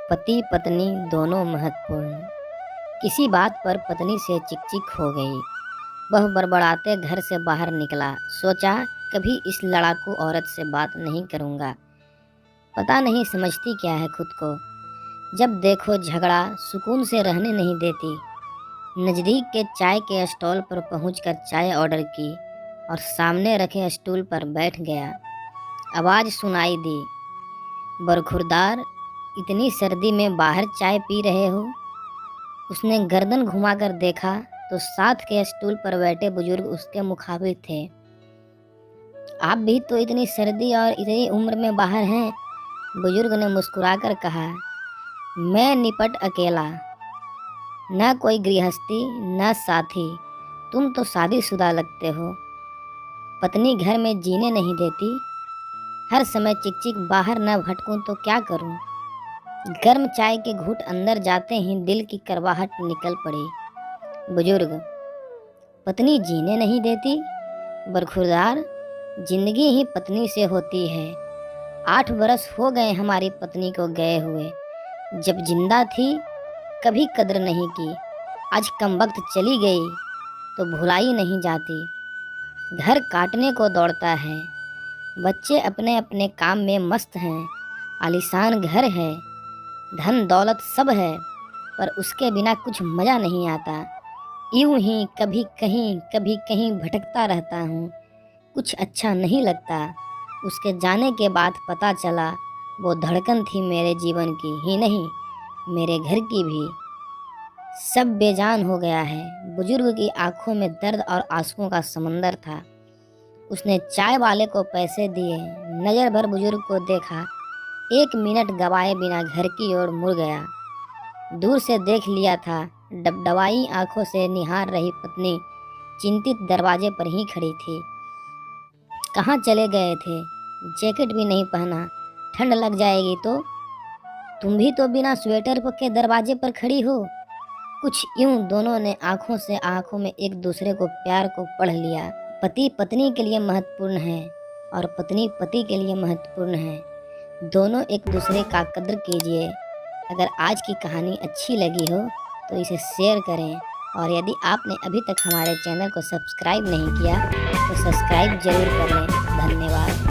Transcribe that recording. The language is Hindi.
पति पत्नी दोनों महत्वपूर्ण। किसी बात पर पत्नी से चिक हो गई। वह बड़बड़ाते घर से बाहर निकला। सोचा कभी इस लड़ाकू औरत से बात नहीं करूँगा। पता नहीं समझती क्या है खुद को। जब देखो झगड़ा, सुकून से रहने नहीं देती। नज़दीक के चाय के स्टॉल पर पहुंचकर चाय ऑर्डर की और सामने रखे स्टूल पर बैठ गया। आवाज़ सुनाई दी, बरखुरदार, इतनी सर्दी में बाहर चाय पी रहे हो? उसने गर्दन घुमाकर देखा तो साथ के स्टूल पर बैठे बुजुर्ग उसके मुखाबिल थे। आप भी तो इतनी सर्दी और इतनी उम्र में बाहर हैं, बुजुर्ग ने मुस्कुराकर कहा। मैं निपट अकेला, न कोई गृहस्थी न साथी। तुम तो शादीशुदा लगते हो। पत्नी घर में जीने नहीं देती। हर समय चिक बाहर न भटकूं तो क्या करूं? गर्म चाय के घूंट अंदर जाते ही दिल की करवाहट निकल पड़ी। बुजुर्ग, पत्नी जीने नहीं देती? बरखुरदार, जिंदगी ही पत्नी से होती है। 8 बरस हो गए हमारी पत्नी को गए हुए। जब जिंदा थी कभी कद्र नहीं की। आज कमबख्त चली गई तो भुलाई नहीं जाती। घर काटने को दौड़ता है। बच्चे अपने अपने काम में मस्त हैं। आलीशान घर है, धन दौलत सब है, पर उसके बिना कुछ मज़ा नहीं आता। यूं ही कभी कहीं भटकता रहता हूँ। कुछ अच्छा नहीं लगता। उसके जाने के बाद पता चला वो धड़कन थी मेरे जीवन की ही नहीं, मेरे घर की भी। सब बेजान हो गया है। बुजुर्ग की आंखों में दर्द और आंसुओं का समंदर था। उसने चाय वाले को पैसे दिए, नज़र भर बुजुर्ग को देखा। 1 मिनट गवाए बिना घर की ओर मुड़ गया। दूर से देख लिया था। डबडबाई आंखों से निहार रही पत्नी चिंतित दरवाजे पर ही खड़ी थी। कहाँ चले गए थे? जैकेट भी नहीं पहना, ठंड लग जाएगी तो। तुम भी तो बिना स्वेटर के दरवाजे पर खड़ी हो। कुछ यूं दोनों ने आंखों से आंखों में एक दूसरे को प्यार को पढ़ लिया। पति पत्नी के लिए महत्वपूर्ण है और पत्नी पति के लिए महत्वपूर्ण है। दोनों एक दूसरे का कद्र कीजिए। अगर आज की कहानी अच्छी लगी हो तो इसे शेयर करें, और यदि आपने अभी तक हमारे चैनल को सब्सक्राइब नहीं किया तो सब्सक्राइब जरूर कर लें। धन्यवाद।